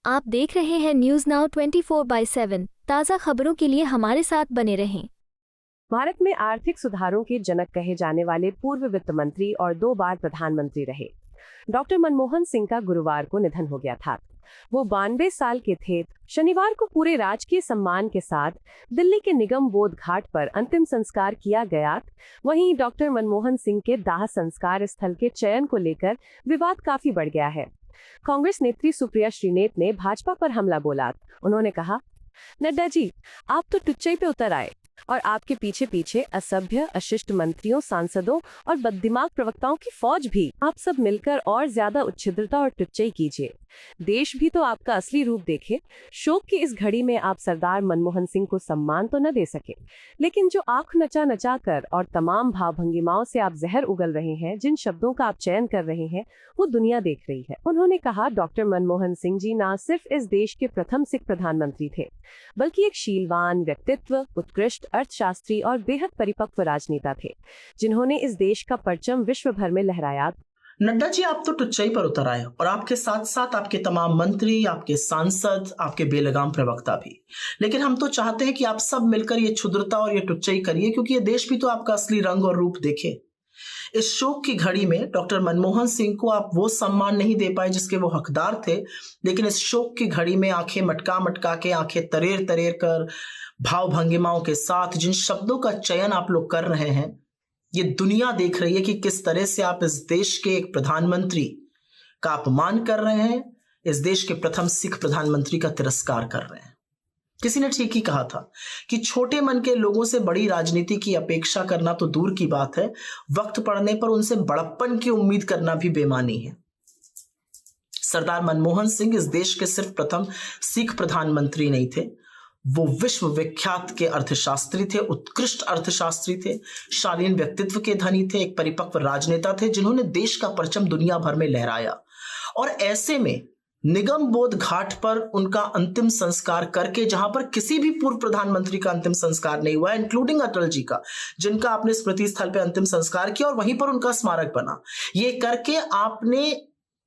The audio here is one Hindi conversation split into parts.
आप देख रहे हैं न्यूज नाउ 24/7 ताज़ा खबरों के लिए हमारे साथ बने रहें। भारत में आर्थिक सुधारों के जनक कहे जाने वाले पूर्व वित्त मंत्री और 2 बार प्रधानमंत्री रहे डॉक्टर मनमोहन सिंह का गुरुवार को निधन हो गया था। वो 92 साल के थे। शनिवार को पूरे राजकीय सम्मान के साथ दिल्ली के निगम बोध घाट पर अंतिम संस्कार किया गया। वहीं डॉक्टर मनमोहन सिंह के दाह संस्कार स्थल के चयन को लेकर विवाद काफी बढ़ गया है। कांग्रेस नेत्री सुप्रिया श्रीनेत ने भाजपा पर हमला बोला। उन्होंने कहा, नड्डा जी, आप तो टुच्चई पे उतर आए और आपके पीछे पीछे असभ्य अशिष्ट मंत्रियों, सांसदों और बददिमाग प्रवक्ताओं की फौज भी। आप सब मिलकर और ज्यादा उच्छिद्रता और टुच्चई कीजिए। देश भी तो आपका असली रूप देखे। शोक की इस घड़ी में आप सरदार मनमोहन सिंह को सम्मान तो न दे सके, लेकिन जो आंख नचा नचा कर और तमाम भाव भंगिमाओं से आप जहर उगल रहे हैं, जिन शब्दों का आप चयन कर रहे हैं, वो दुनिया देख रही है। उन्होंने कहा, डॉक्टर मनमोहन सिंह जी न सिर्फ इस देश के प्रथम सिख प्रधानमंत्री थे, बल्कि एक शीलवान व्यक्तित्व, उत्कृष्ट अर्थशास्त्री और बेहद परिपक्व राजनेता थे, जिन्होंने इस देश का परचम विश्व भर में लहराया। नड्डा जी, आप तो टुच्चई पर उतर आए और आपके साथ साथ आपके तमाम मंत्री, आपके सांसद, आपके बेलगाम प्रवक्ता भी। लेकिन हम तो चाहते हैं कि आप सब मिलकर ये क्षुद्रता और ये टुच्चई करिए, क्योंकि ये देश भी तो आपका असली रंग और रूप देखे। इस शोक की घड़ी में डॉक्टर मनमोहन सिंह को आप वो सम्मान नहीं दे पाए जिसके वो हकदार थे, लेकिन इस शोक की घड़ी में आंखें मटका मटका के, आंखें तरेर तरेर कर, भाव भंगिमाओं के साथ जिन शब्दों का चयन आप लोग कर रहे हैं, ये दुनिया देख रही है कि किस तरह से आप इस देश के एक प्रधानमंत्री का अपमान कर रहे हैं, इस देश के प्रथम सिख प्रधानमंत्री का तिरस्कार कर रहे हैं। किसी ने ठीक ही कहा था कि छोटे मन के लोगों से बड़ी राजनीति की अपेक्षा करना तो दूर की बात है, वक्त पड़ने पर उनसे बड़प्पन की उम्मीद करना भी बेमानी है। सरदार मनमोहन सिंह इस देश के सिर्फ प्रथम सिख प्रधानमंत्री नहीं थे, वो विश्व विख्यात के अर्थशास्त्री थे, उत्कृष्ट अर्थशास्त्री थे, शालीन व्यक्तित्व के धनी थे, एक परिपक्व राजनेता थे, जिन्होंने देश का परचम दुनिया भर में लहराया। और ऐसे में निगम बोध घाट पर उनका अंतिम संस्कार करके, जहां पर किसी भी पूर्व प्रधानमंत्री का अंतिम संस्कार नहीं हुआ, इंक्लूडिंग अटल जी का, जिनका आपने स्मृति स्थल पर अंतिम संस्कार किया और वहीं पर उनका स्मारक बना, ये करके आपने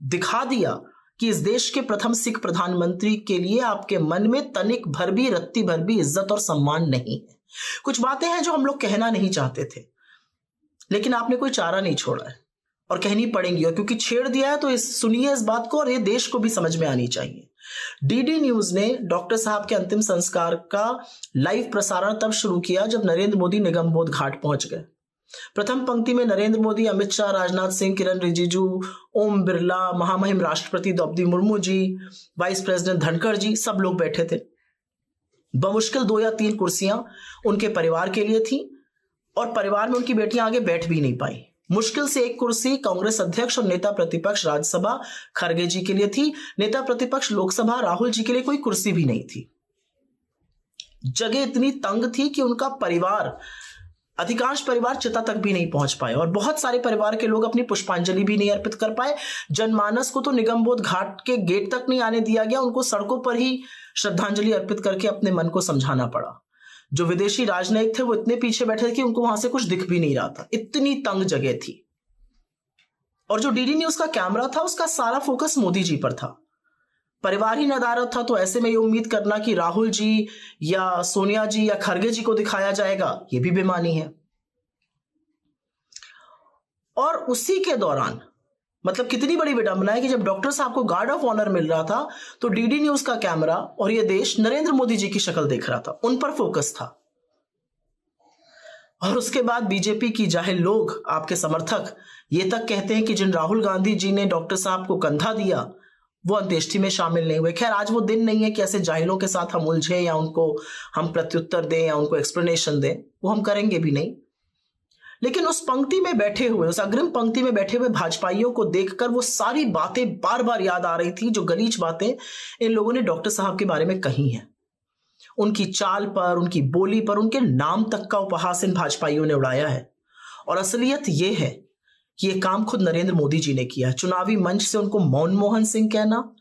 दिखा दिया कि इस देश के प्रथम सिख प्रधानमंत्री के लिए आपके मन में तनिक भर भी, रत्ती भर भी इज्जत और सम्मान नहीं है। कुछ बातें हैं जो हम लोग कहना नहीं चाहते थे, लेकिन आपने कोई चारा नहीं छोड़ा है और कहनी पड़ेंगी, और क्योंकि छेड़ दिया है तो सुनिए इस बात को, और ये देश को भी समझ में आनी चाहिए। डीडी न्यूज ने डॉक्टर साहब के अंतिम संस्कार का लाइव प्रसारण तब शुरू किया जब नरेंद्र मोदी निगम बोध घाट पहुंच गए। प्रथम पंक्ति में नरेंद्र मोदी, अमित शाह, राजनाथ सिंह, किरण रिजिजू, ओम बिरला, महामहिम राष्ट्रपति द्रौपदी मुर्मू जी, वाइस प्रेसिडेंट धनखड़ जी, सब लोग बैठे थे। बमुश्किल 2 या 3 कुर्सियां उनके परिवार के लिए थी और परिवार में उनकी बेटियां आगे बैठ भी नहीं पाई। मुश्किल से 1 कुर्सी कांग्रेस अध्यक्ष और नेता प्रतिपक्ष राज्यसभा खरगे जी के लिए थी। नेता प्रतिपक्ष लोकसभा राहुल जी के लिए कोई कुर्सी भी नहीं थी। जगह इतनी तंग थी कि उनका परिवार, अधिकांश परिवार चिता तक भी नहीं पहुंच पाए और बहुत सारे परिवार के लोग अपनी पुष्पांजलि भी नहीं अर्पित कर पाए। जनमानस को तो निगम बोध घाट के गेट तक नहीं आने दिया गया, उनको सड़कों पर ही श्रद्धांजलि अर्पित करके अपने मन को समझाना पड़ा। जो विदेशी राजनयिक थे वो इतने पीछे बैठे थे कि उनको वहां से कुछ दिख भी नहीं रहा था, इतनी तंग जगह थी। और जो डीडी न्यूज का कैमरा था उसका सारा फोकस मोदी जी पर था, परिवार ही नदारद था। तो ऐसे में ये उम्मीद करना कि राहुल जी या सोनिया जी या खरगे जी को दिखाया जाएगा, ये भी बेमानी है। और उसी के दौरान, मतलब कितनी बड़ी विडंबना है कि जब डॉक्टर साहब को गार्ड ऑफ ऑनर मिल रहा था तो डीडी न्यूज का कैमरा और ये देश नरेंद्र मोदी जी की शक्ल देख रहा था, उन पर फोकस था। और उसके बाद बीजेपी की जाहिल लोग, आपके समर्थक, ये तक कहते हैं कि जिन राहुल गांधी जी ने डॉक्टर साहब को कंधा दिया वो अंत्येष्टि में शामिल नहीं हुए। खैर, आज वो दिन नहीं है कि ऐसे जाहिलों के साथ हम उलझे या उनको हम प्रत्युत्तर दें या उनको एक्सप्लेनेशन दें, वो हम करेंगे भी नहीं। लेकिन उस पंक्ति में बैठे हुए, उस अग्रिम पंक्ति में बैठे हुए भाजपाइयों को देखकर वो सारी बातें बार बार याद आ रही थी जो गलीच बातें इन लोगों ने डॉक्टर साहब के बारे में कही हैं। उनकी चाल पर, उनकी बोली पर, उनके नाम तक का उपहास इन भाजपाइयों ने उड़ाया है। और असलियत ये है कि ये काम खुद नरेंद्र मोदी जी ने किया। चुनावी मंच से उनको मनमोहन सिंह कहना,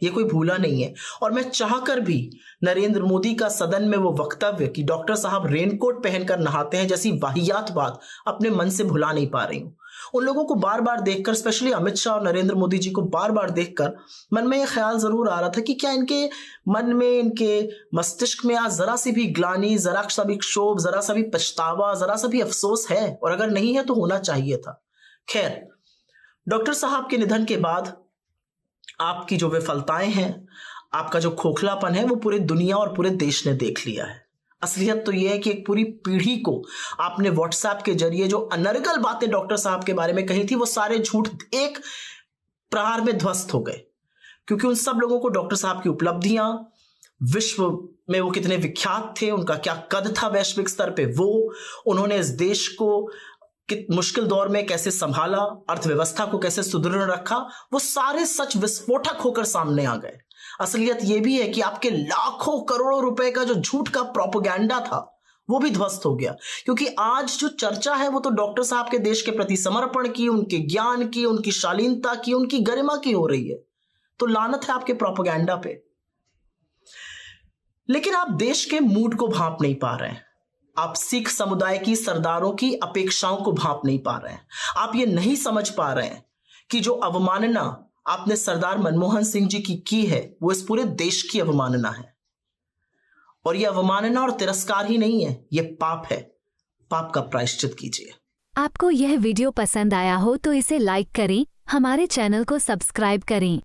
ये कोई भूला नहीं है। और मैं चाहकर भी नरेंद्र मोदी का सदन में वो वक्तव्य कि डॉक्टर साहब रेनकोट पहनकर नहाते हैं जैसी वाहियात बात अपने मन से भुला नहीं पा रही हूं। उन लोगों को बार बार देखकर, स्पेशली अमित शाह और नरेंद्र मोदी जी को बार बार देखकर मन में यह ख्याल जरूर आ रहा था कि क्या इनके मन में, इनके मस्तिष्क में आज जरा सी भी ग्लानि, जरा सा भी क्षोभ, जरा सा भी पछतावा, जरा सा भी अफसोस है? और अगर नहीं है तो होना चाहिए था। खैर, डॉक्टर साहब के निधन के बाद आपकी जो विफलताएं हैं, आपका जो खोखलापन है, वो पूरी दुनिया और पूरे देश ने देख लिया है। असलियत तो यह है कि एक पूरी पीढ़ी को आपने व्हाट्सएप के जरिए जो अनर्गल बातें डॉक्टर साहब के बारे में कही थी, वो सारे झूठ एक प्रहार में ध्वस्त हो गए। क्योंकि उन सब लोगों को डॉक्टर साहब की उपलब्धियां, विश्व में वो कितने विख्यात थे, उनका क्या कद था वैश्विक स्तर पे, वो उन्होंने इस देश को मुश्किल दौर में कैसे संभाला, अर्थव्यवस्था को कैसे सुदृढ़ रखा, वो सारे सच विस्फोटक होकर सामने आ गए। असलियत यह भी है कि आपके लाखों करोड़ों रुपए का जो झूठ का प्रोपेगेंडा था, वो भी ध्वस्त हो गया। क्योंकि आज जो चर्चा है वो तो डॉक्टर साहब के देश के प्रति समर्पण की, उनके ज्ञान की, उनकी शालीनता की, उनकी गरिमा की हो रही है। तो लानत है आपके प्रोपेगेंडा पे। लेकिन आप देश के मूड को भांप नहीं पा रहे हैं। आप सिख समुदाय की सरदारों की अपेक्षाओं को भांप नहीं पा रहे हैं। आप ये नहीं समझ पा रहे हैं कि जो अवमानना आपने सरदार मनमोहन सिंह जी की है, वो इस पूरे देश की अवमानना है। और ये अवमानना और तिरस्कार ही नहीं है, ये पाप है। पाप का प्रायश्चित कीजिए। आपको यह वीडियो पसंद आया हो तो इसे लाइक करें, हमारे चैनल को सब्सक्राइब करें।